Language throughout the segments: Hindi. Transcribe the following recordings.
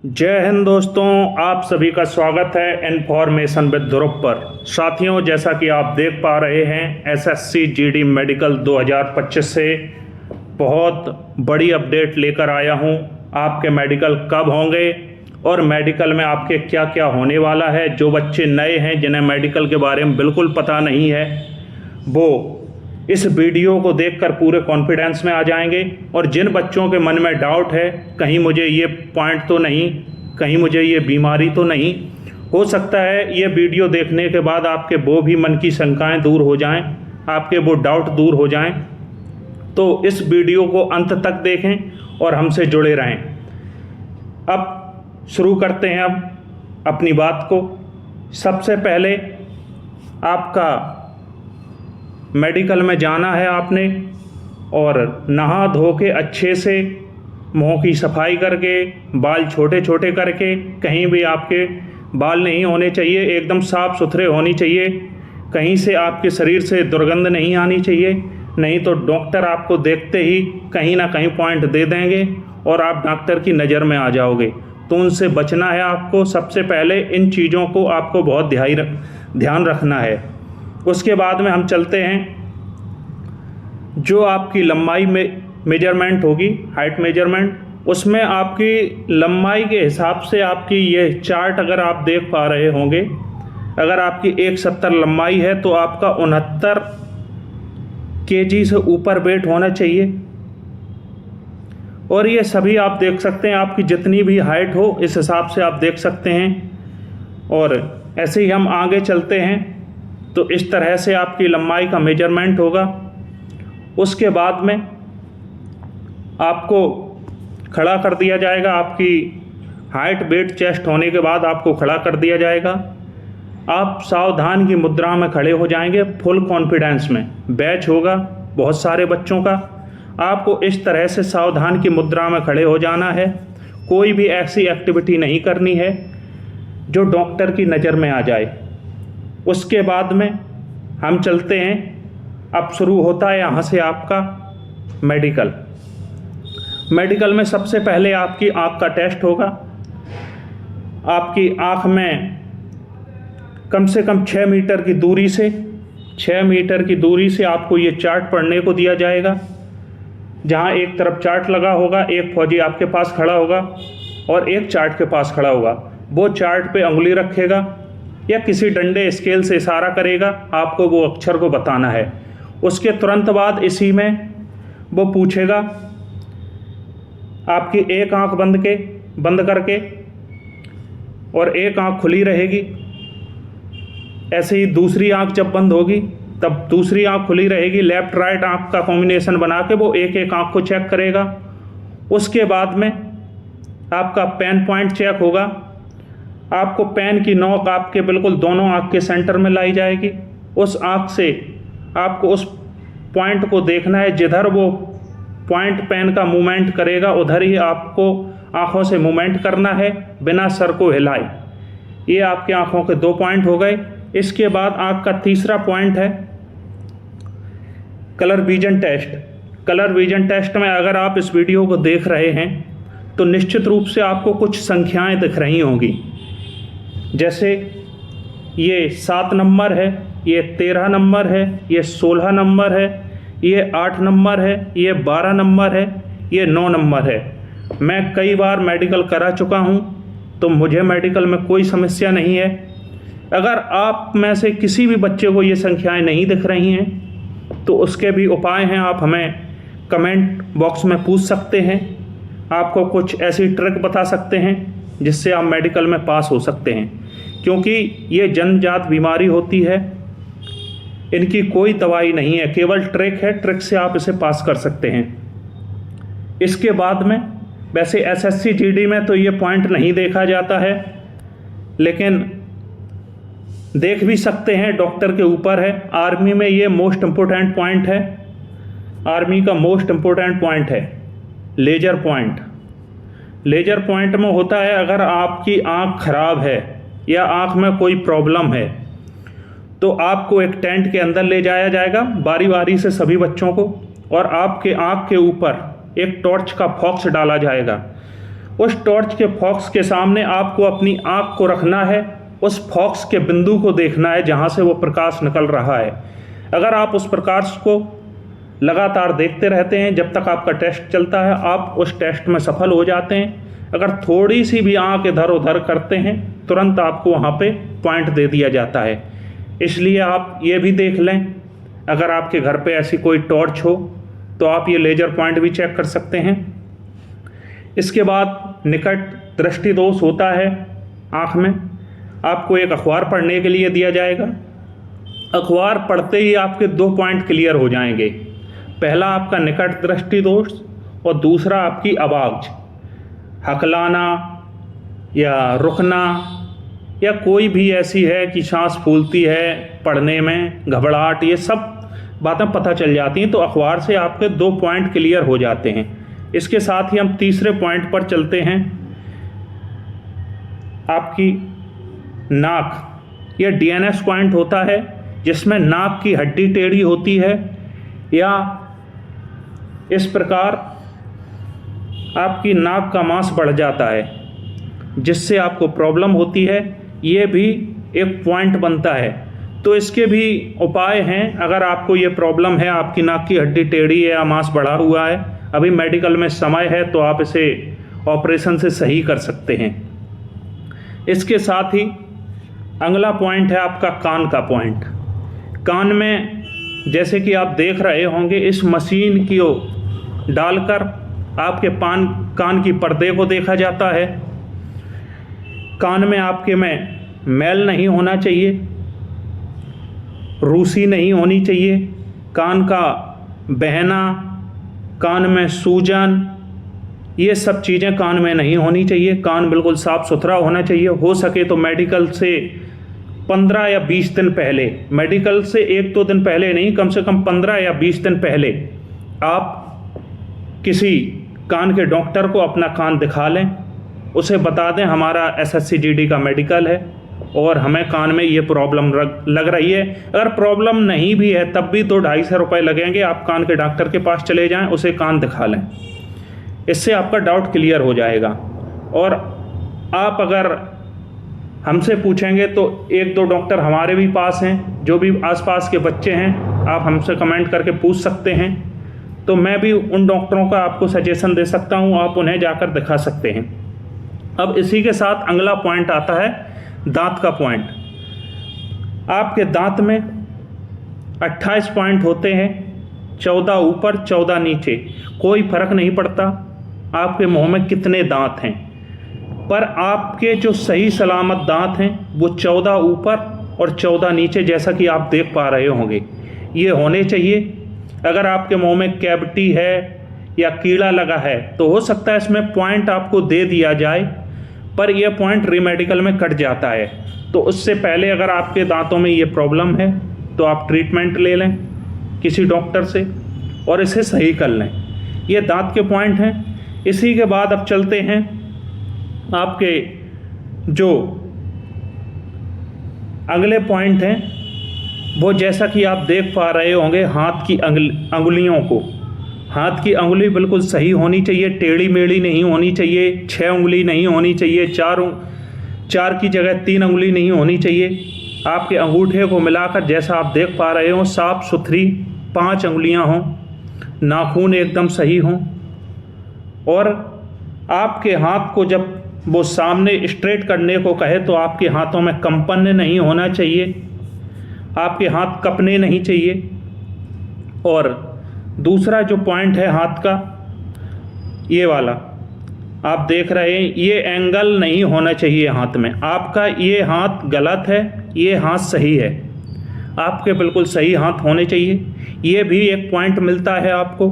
जय हिंद दोस्तों, आप सभी का स्वागत है इन्फॉर्मेशन विद ध्रुव पर। साथियों, जैसा कि आप देख पा रहे हैं, एसएससी जीडी मेडिकल 2025 से बहुत बड़ी अपडेट लेकर आया हूं। आपके मेडिकल कब होंगे और मेडिकल में आपके क्या क्या होने वाला है। जो बच्चे नए हैं, जिन्हें मेडिकल के बारे में बिल्कुल पता नहीं है, वो इस वीडियो को देखकर पूरे कॉन्फिडेंस में आ जाएंगे। और जिन बच्चों के मन में डाउट है, कहीं मुझे ये पॉइंट तो नहीं, कहीं मुझे ये बीमारी तो नहीं, हो सकता है ये वीडियो देखने के बाद आपके वो भी मन की शंकाएं दूर हो जाएं, आपके वो डाउट दूर हो जाएं। तो इस वीडियो को अंत तक देखें और हमसे जुड़े रहें। अब शुरू करते हैं अपनी बात को। सबसे पहले आपका मेडिकल में जाना है आपने, और नहा धो के अच्छे से मुंह की सफाई करके, बाल छोटे छोटे करके, कहीं भी आपके बाल नहीं होने चाहिए, एकदम साफ़ सुथरे होनी चाहिए। कहीं से आपके शरीर से दुर्गंध नहीं आनी चाहिए, नहीं तो डॉक्टर आपको देखते ही कहीं ना कहीं पॉइंट दे देंगे और आप डॉक्टर की नज़र में आ जाओगे। तो उनसे बचना है आपको। सबसे पहले इन चीज़ों को आपको बहुत ध्यान रखना है। उसके बाद में हम चलते हैं, जो आपकी लंबाई में मेजरमेंट होगी, हाइट मेजरमेंट, उसमें आपकी लंबाई के हिसाब से आपकी ये चार्ट अगर आप देख पा रहे होंगे, अगर आपकी 170 लंबाई है तो आपका 69 kg से ऊपर वेट होना चाहिए। और ये सभी आप देख सकते हैं, आपकी जितनी भी हाइट हो इस हिसाब से आप देख सकते हैं। और ऐसे ही हम आगे चलते हैं, तो इस तरह से आपकी लंबाई का मेजरमेंट होगा। उसके बाद में आपको खड़ा कर दिया जाएगा। आपकी हाइट, वेट, चेस्ट होने के बाद आपको खड़ा कर दिया जाएगा। आप सावधान की मुद्रा में खड़े हो जाएंगे, फुल कॉन्फिडेंस में। बैच होगा बहुत सारे बच्चों का। आपको इस तरह से सावधान की मुद्रा में खड़े हो जाना है। कोई भी ऐसी एक्टिविटी नहीं करनी है जो डॉक्टर की नज़र में आ जाए। उसके बाद में हम चलते हैं, अब शुरू होता है यहाँ से आपका मेडिकल। मेडिकल में सबसे पहले आपकी आँख का टेस्ट होगा। आपकी आँख में कम से कम 6 मीटर की दूरी से, 6 मीटर की दूरी से आपको ये चार्ट पढ़ने को दिया जाएगा। जहाँ एक तरफ चार्ट लगा होगा, एक फौजी आपके पास खड़ा होगा और एक चार्ट के पास खड़ा होगा। वो चार्ट पे उंगली रखेगा या किसी डंडे स्केल से इशारा करेगा, आपको वो अक्षर को बताना है। उसके तुरंत बाद इसी में वो पूछेगा, आपकी एक आंख बंद करके और एक आंख खुली रहेगी। ऐसे ही दूसरी आंख जब बंद होगी तब दूसरी आंख खुली रहेगी। लेफ्ट राइट आंख का कॉम्बिनेशन बना के वो एक एक आंख को चेक करेगा। उसके बाद में आपका पेन पॉइंट चेक होगा। आपको पेन की नोक आपके बिल्कुल दोनों आँख के सेंटर में लाई जाएगी। उस आँख से आपको उस पॉइंट को देखना है। जिधर वो पॉइंट पेन का मूवमेंट करेगा उधर ही आपको आँखों से मूवमेंट करना है, बिना सर को हिलाए। ये आपकी आँखों के 2 पॉइंट हो गए। इसके बाद आँख का तीसरा पॉइंट है colour vision test. Colour vision test में अगर आप इस वीडियो को देख रहे हैं तो निश्चित रूप से आपको कुछ संख्याएँ दिख रही होंगी। जैसे ये 7 नंबर है, ये 13 नंबर है, ये 16 नंबर है, ये 8 नंबर है, ये 12 नंबर है, ये 9 नंबर है। मैं कई बार मेडिकल करा चुका हूँ, तो मुझे मेडिकल में कोई समस्या नहीं है। अगर आप में से किसी भी बच्चे को ये संख्याएं नहीं दिख रही हैं तो उसके भी उपाय हैं। आप हमें कमेंट बॉक्स में पूछ सकते हैं। आपको कुछ ऐसी ट्रिक बता सकते हैं जिससे आप मेडिकल में पास हो सकते हैं, क्योंकि ये जन्मजात बीमारी होती है। इनकी कोई दवाई नहीं है, केवल ट्रिक है। ट्रिक से आप इसे पास कर सकते हैं। इसके बाद में वैसे एसएससी जीडी में तो ये पॉइंट नहीं देखा जाता है, लेकिन देख भी सकते हैं, डॉक्टर के ऊपर है। आर्मी में ये मोस्ट इम्पोर्टेंट पॉइंट है। आर्मी का मोस्ट इम्पोर्टेंट पॉइंट है लेजर पॉइंट। लेजर पॉइंट में होता है, अगर आपकी आँख खराब है या आँख में कोई प्रॉब्लम है तो आपको एक टेंट के अंदर ले जाया जाएगा बारी बारी से सभी बच्चों को, और आपके आँख के ऊपर एक टॉर्च का फॉक्स डाला जाएगा। उस टॉर्च के फॉक्स के सामने आपको अपनी आँख को रखना है, उस फॉक्स के बिंदु को देखना है जहाँ से वो प्रकाश निकल रहा है। अगर आप उस प्रकाश को लगातार देखते रहते हैं जब तक आपका टेस्ट चलता है, आप उस टेस्ट में सफल हो जाते हैं। अगर थोड़ी सी भी आँख इधर उधर करते हैं, तुरंत आपको वहाँ पे पॉइंट दे दिया जाता है। इसलिए आप ये भी देख लें, अगर आपके घर पे ऐसी कोई टॉर्च हो तो आप ये लेज़र पॉइंट भी चेक कर सकते हैं। इसके बाद निकट दृष्टि दोष होता है आँख में, आपको एक अखबार पढ़ने के लिए दिया जाएगा। अखबार पढ़ते ही आपके 2 पॉइंट क्लियर हो जाएंगे। पहला आपका निकट दृष्टि दोष और दूसरा आपकी आवाज़, हकलाना या रुकना या कोई भी ऐसी है कि सांस फूलती है, पढ़ने में घबराहट, ये सब बातें पता चल जाती हैं। तो अखबार से आपके 2 पॉइंट क्लियर हो जाते हैं। इसके साथ ही हम तीसरे पॉइंट पर चलते हैं। आपकी नाक, यह डीएनएस पॉइंट होता है जिसमें नाक की हड्डी टेढ़ी होती है या इस प्रकार आपकी नाक का मांस बढ़ जाता है जिससे आपको प्रॉब्लम होती है। ये भी एक पॉइंट बनता है। तो इसके भी उपाय हैं। अगर आपको ये प्रॉब्लम है, आपकी नाक की हड्डी टेढ़ी है या मांस बढ़ा हुआ है, अभी मेडिकल में समय है तो आप इसे ऑपरेशन से सही कर सकते हैं। इसके साथ ही अगला पॉइंट है आपका कान का पॉइंट। कान में जैसे कि आप देख रहे होंगे, इस मशीन की डालकर आपके कान की पर्दे को देखा जाता है। कान में आपके में मैल नहीं होना चाहिए, रूसी नहीं होनी चाहिए, कान का बहना, कान में सूजन, ये सब चीज़ें कान में नहीं होनी चाहिए। कान बिल्कुल साफ़ सुथरा होना चाहिए। हो सके तो मेडिकल से 15 या 20 दिन पहले, मेडिकल से 1-2 दिन पहले नहीं, कम से कम 15 या 20 दिन पहले आप किसी कान के डॉक्टर को अपना कान दिखा लें, उसे बता दें हमारा SSCGD का मेडिकल है और हमें कान में ये प्रॉब्लम लग रही है। अगर प्रॉब्लम नहीं भी है तब भी तो 250 रुपये लगेंगे। आप कान के डॉक्टर के पास चले जाएं, उसे कान दिखा लें, इससे आपका डाउट क्लियर हो जाएगा। और आप अगर हमसे पूछेंगे तो 1-2 डॉक्टर हमारे भी पास हैं, जो भी आसपास के बच्चे हैं आप हमसे कमेंट करके पूछ सकते हैं, तो मैं भी उन डॉक्टरों का आपको सजेशन दे सकता हूं, आप उन्हें जाकर दिखा सकते हैं। अब इसी के साथ अगला पॉइंट आता है दांत का पॉइंट। आपके दांत में 28 पॉइंट होते हैं, 14 ऊपर 14 नीचे, कोई फर्क नहीं पड़ता आपके मुंह में कितने दांत हैं, पर आपके जो सही सलामत दांत हैं वो 14 ऊपर और 14 नीचे, जैसा कि आप देख पा रहे होंगे, ये होने चाहिए। अगर आपके मुंह में कैविटी है या कीड़ा लगा है तो हो सकता है इसमें पॉइंट आपको दे दिया जाए, पर यह पॉइंट रीमेडिकल में कट जाता है। तो उससे पहले अगर आपके दांतों में ये प्रॉब्लम है तो आप ट्रीटमेंट ले लें किसी डॉक्टर से और इसे सही कर लें। ये दांत के पॉइंट हैं। इसी के बाद अब चलते हैं आपके जो अगले पॉइंट हैं, वो जैसा कि आप देख पा रहे होंगे हाथ की अंगुलियों को। हाथ की अंगुली बिल्कुल सही होनी चाहिए, टेढ़ी मेढ़ी नहीं होनी चाहिए, 6 उंगली नहीं होनी चाहिए, 4 की जगह 3 उंगली नहीं होनी चाहिए। आपके अंगूठे को मिलाकर जैसा आप देख पा रहे हो साफ सुथरी 5 उंगलियां हों, नाखून एकदम सही हों, और आपके हाथ को जब वो सामने स्ट्रेट करने को कहे तो आपके हाथों में कंपन नहीं होना चाहिए, आपके हाथ कपने नहीं चाहिए। और दूसरा जो पॉइंट है हाथ का, ये वाला आप देख रहे हैं, ये एंगल नहीं होना चाहिए हाथ में। आपका ये हाथ गलत है, ये हाथ सही है, आपके बिल्कुल सही हाथ होने चाहिए। ये भी एक पॉइंट मिलता है आपको।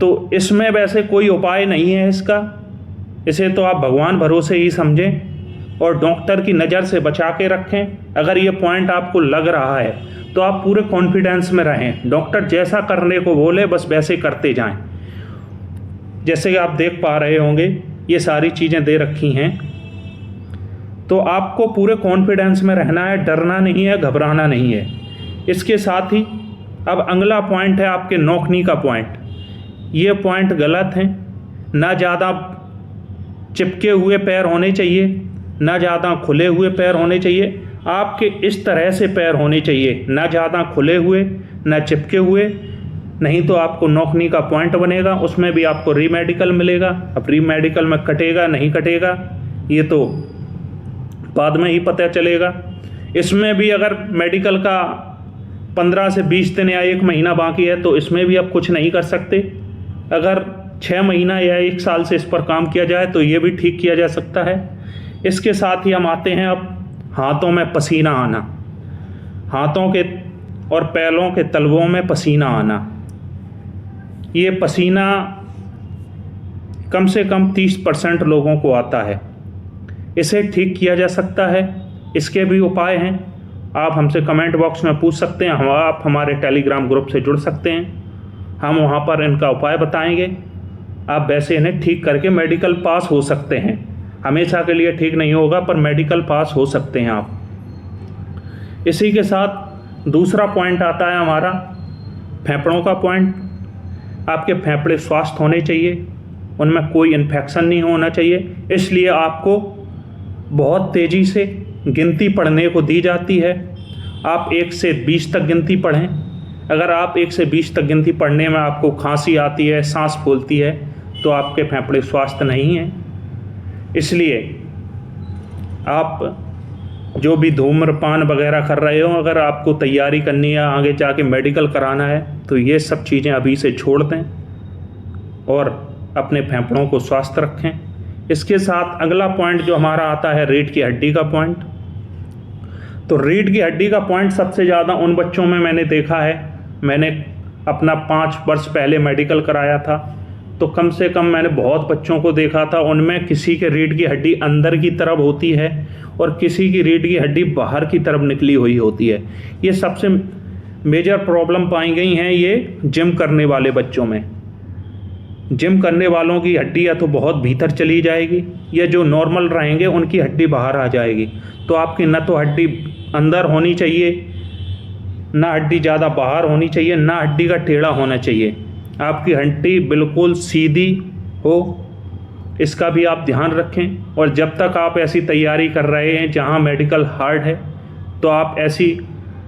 तो इसमें वैसे कोई उपाय नहीं है इसका, इसे तो आप भगवान भरोसे ही समझें और डॉक्टर की नज़र से बचा के रखें। अगर ये पॉइंट आपको लग रहा है तो आप पूरे कॉन्फिडेंस में रहें, डॉक्टर जैसा करने को बोले बस वैसे करते जाएं। जैसे कि आप देख पा रहे होंगे ये सारी चीज़ें दे रखी हैं, तो आपको पूरे कॉन्फिडेंस में रहना है, डरना नहीं है, घबराना नहीं है। इसके साथ ही अब अगला पॉइंट है आपके नोकनी का पॉइंट। ये पॉइंट गलत है, ना ज़्यादा चिपके हुए पैर होने चाहिए, ना ज़्यादा खुले हुए पैर होने चाहिए। आपके इस तरह से पैर होने चाहिए, ना ज़्यादा खुले हुए ना चिपके हुए, नहीं तो आपको नौकनी का पॉइंट बनेगा, उसमें भी आपको री मेडिकल मिलेगा। अब री मेडिकल में कटेगा नहीं कटेगा ये तो बाद में ही पता चलेगा। इसमें भी अगर मेडिकल का 15 से 20 दिन या 1 महीना बाकी है तो इसमें भी आप कुछ नहीं कर सकते। अगर 6 महीना या 1 साल से इस पर काम किया जाए तो ये भी ठीक किया जा सकता है। इसके साथ ही हम आते हैं अब हाथों में पसीना आना, हाथों के और पैरों के तलवों में पसीना आना। ये पसीना कम से कम 30% लोगों को आता है। इसे ठीक किया जा सकता है। इसके भी उपाय हैं, आप हमसे कमेंट बॉक्स में पूछ सकते हैं, आप हमारे टेलीग्राम ग्रुप से जुड़ सकते हैं, हम वहाँ पर इनका उपाय बताएंगे। आप वैसे इन्हें ठीक करके मेडिकल पास हो सकते हैं। हमेशा के लिए ठीक नहीं होगा पर मेडिकल पास हो सकते हैं आप। इसी के साथ दूसरा पॉइंट आता है हमारा फेफड़ों का पॉइंट। आपके फेफड़े स्वस्थ होने चाहिए, उनमें कोई इन्फेक्शन नहीं होना चाहिए, इसलिए आपको बहुत तेज़ी से गिनती पढ़ने को दी जाती है। आप 1 से 20 तक गिनती पढ़ें। अगर आप 1 से 20 तक गिनती पढ़ने में आपको खांसी आती है, सांस फूलती है, तो आपके फेफड़े स्वस्थ नहीं हैं। इसलिए आप जो भी धूम्रपान वगैरह कर रहे हो, अगर आपको तैयारी करनी है आगे जाके मेडिकल कराना है तो ये सब चीज़ें अभी से छोड़ दें और अपने फेफड़ों को स्वस्थ रखें। इसके साथ अगला पॉइंट जो हमारा आता है रीढ़ की हड्डी का पॉइंट। तो रीढ़ की हड्डी का पॉइंट सबसे ज़्यादा उन बच्चों में मैंने देखा है, मैंने अपना 5 वर्ष पहले मेडिकल कराया था तो कम से कम मैंने बहुत बच्चों को देखा था, उनमें किसी के रीढ़ की हड्डी अंदर की तरफ होती है और किसी की रीढ़ की हड्डी बाहर की तरफ निकली हुई होती है। ये सबसे मेजर प्रॉब्लम पाई गई हैं ये जिम करने वाले बच्चों में। जिम करने वालों की हड्डी या तो बहुत भीतर चली जाएगी या जो नॉर्मल रहेंगे उनकी हड्डी बाहर आ जाएगी। तो आपकी न तो हड्डी अंदर होनी चाहिए, ना हड्डी ज़्यादा बाहर होनी चाहिए, ना हड्डी का टेढ़ा होना चाहिए। आपकी हड्डी बिल्कुल सीधी हो, इसका भी आप ध्यान रखें। और जब तक आप ऐसी तैयारी कर रहे हैं जहां मेडिकल हार्ड है तो आप ऐसी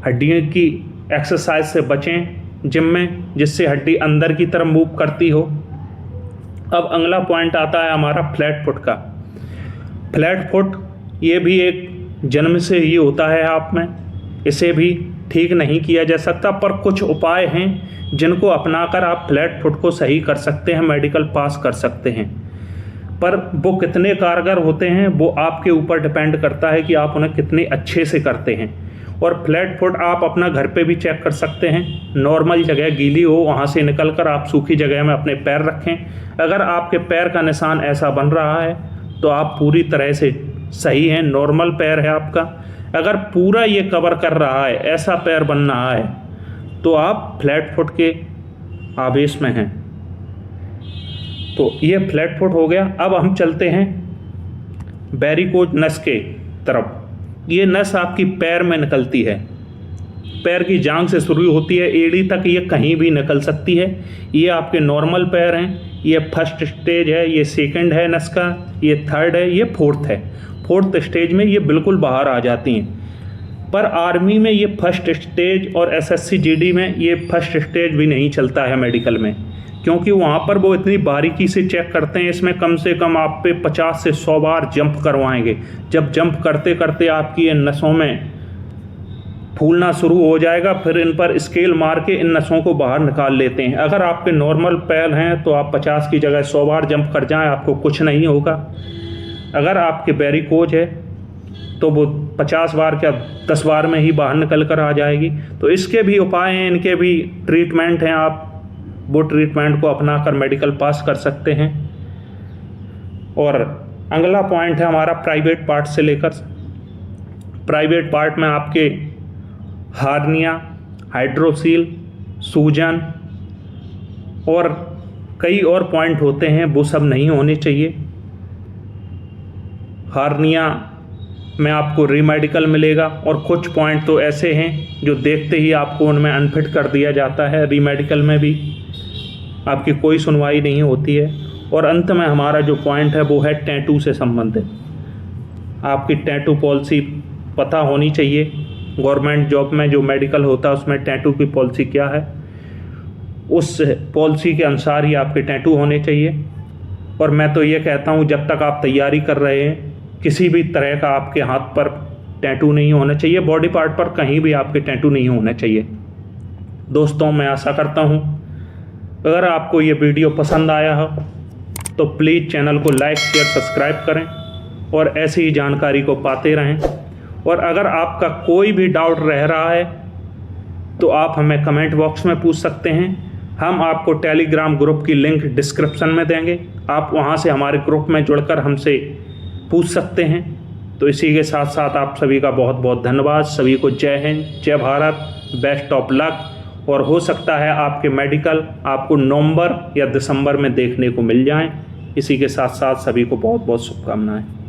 हड्डियों की एक्सरसाइज से बचें जिम में, जिससे हड्डी अंदर की तरफ मूव करती हो। अब अगला पॉइंट आता है हमारा फ्लैट फुट का। फ्लैट फुट ये भी एक जन्म से ही होता है आप में, इसे भी ठीक नहीं किया जा सकता, पर कुछ उपाय हैं जिनको अपनाकर आप फ्लैट फुट को सही कर सकते हैं, मेडिकल पास कर सकते हैं। पर वो कितने कारगर होते हैं वो आपके ऊपर डिपेंड करता है कि आप उन्हें कितने अच्छे से करते हैं। और फ्लैट फुट आप अपना घर पे भी चेक कर सकते हैं। नॉर्मल जगह गीली हो वहाँ से निकलकर आप सूखी जगह में अपने पैर रखें। अगर आपके पैर का निशान ऐसा बन रहा है तो आप पूरी तरह से सही हैं, नॉर्मल पैर है आपका। अगर पूरा ये कवर कर रहा है, ऐसा पैर बन रहा है, तो आप फ्लैट फुट के आवेश में हैं। तो ये फ्लैट फुट हो गया। अब हम चलते हैं वेरिकोज नस के तरफ। ये नस आपकी पैर में निकलती है, पैर की जांघ से शुरू होती है, एड़ी तक ये कहीं भी निकल सकती है। ये आपके नॉर्मल पैर हैं, ये फर्स्ट स्टेज है, ये सेकंड है नस का, ये थर्ड है, ये फोर्थ है। फोर्थ स्टेज में ये बिल्कुल बाहर आ जाती हैं। पर आर्मी में ये फर्स्ट स्टेज और एसएससी जीडी में ये फर्स्ट स्टेज भी नहीं चलता है मेडिकल में, क्योंकि वहाँ पर वो इतनी बारीकी से चेक करते हैं। इसमें कम से कम आप पे 50 से 100 बार जंप करवाएंगे। जब जंप करते करते आपकी इन नसों में फूलना शुरू हो जाएगा, फिर इन पर स्केल मार के इन नसों को बाहर निकाल लेते हैं। अगर आपके नॉर्मल पैर हैं तो आप 50 की जगह 100 बार जंप कर जाएं, आपको कुछ नहीं होगा। अगर आपके वेरिकोज है तो वो 50 बार क्या 10 बार में ही बाहर निकल कर आ जाएगी। तो इसके भी उपाय हैं, इनके भी ट्रीटमेंट हैं, आप वो ट्रीटमेंट को अपनाकर मेडिकल पास कर सकते हैं। और अगला पॉइंट है हमारा प्राइवेट पार्ट से लेकर। प्राइवेट पार्ट में आपके हार्निया, हाइड्रोसील, सूजन और कई और पॉइंट होते हैं, वो सब नहीं होने चाहिए। हार्निया में आपको रीमेडिकल मिलेगा और कुछ पॉइंट तो ऐसे हैं जो देखते ही आपको उनमें अनफिट कर दिया जाता है। रीमेडिकल में भी आपकी कोई सुनवाई नहीं होती है। और अंत में हमारा जो पॉइंट है वो है टैटू से संबंधित। आपकी टैटू पॉलिसी पता होनी चाहिए। गवर्नमेंट जॉब में जो मेडिकल होता है उसमें टैटू की पॉलिसी क्या है, उस पॉलिसी के अनुसार ही आपके टैटू होने चाहिए। और मैं तो ये कहता हूँ जब तक आप तैयारी कर रहे हैं किसी भी तरह का आपके हाथ पर टैटू नहीं होना चाहिए, बॉडी पार्ट पर कहीं भी आपके टैटू नहीं होने चाहिए। दोस्तों, मैं आशा करता हूँ अगर आपको ये वीडियो पसंद आया हो तो प्लीज़ चैनल को लाइक शेयर सब्सक्राइब करें और ऐसी ही जानकारी को पाते रहें। और अगर आपका कोई भी डाउट रह रहा है तो आप हमें कमेंट बॉक्स में पूछ सकते हैं। हम आपको टेलीग्राम ग्रुप की लिंक डिस्क्रिप्शन में देंगे, आप वहां से हमारे ग्रुप में जुड़कर हमसे पूछ सकते हैं। तो इसी के साथ साथ आप सभी का बहुत बहुत धन्यवाद। सभी को जय हिंद, जय भारत, बेस्ट ऑफ लक। और हो सकता है आपके मेडिकल आपको नवंबर या दिसंबर में देखने को मिल जाएं। इसी के साथ साथ सभी को बहुत बहुत शुभकामनाएं।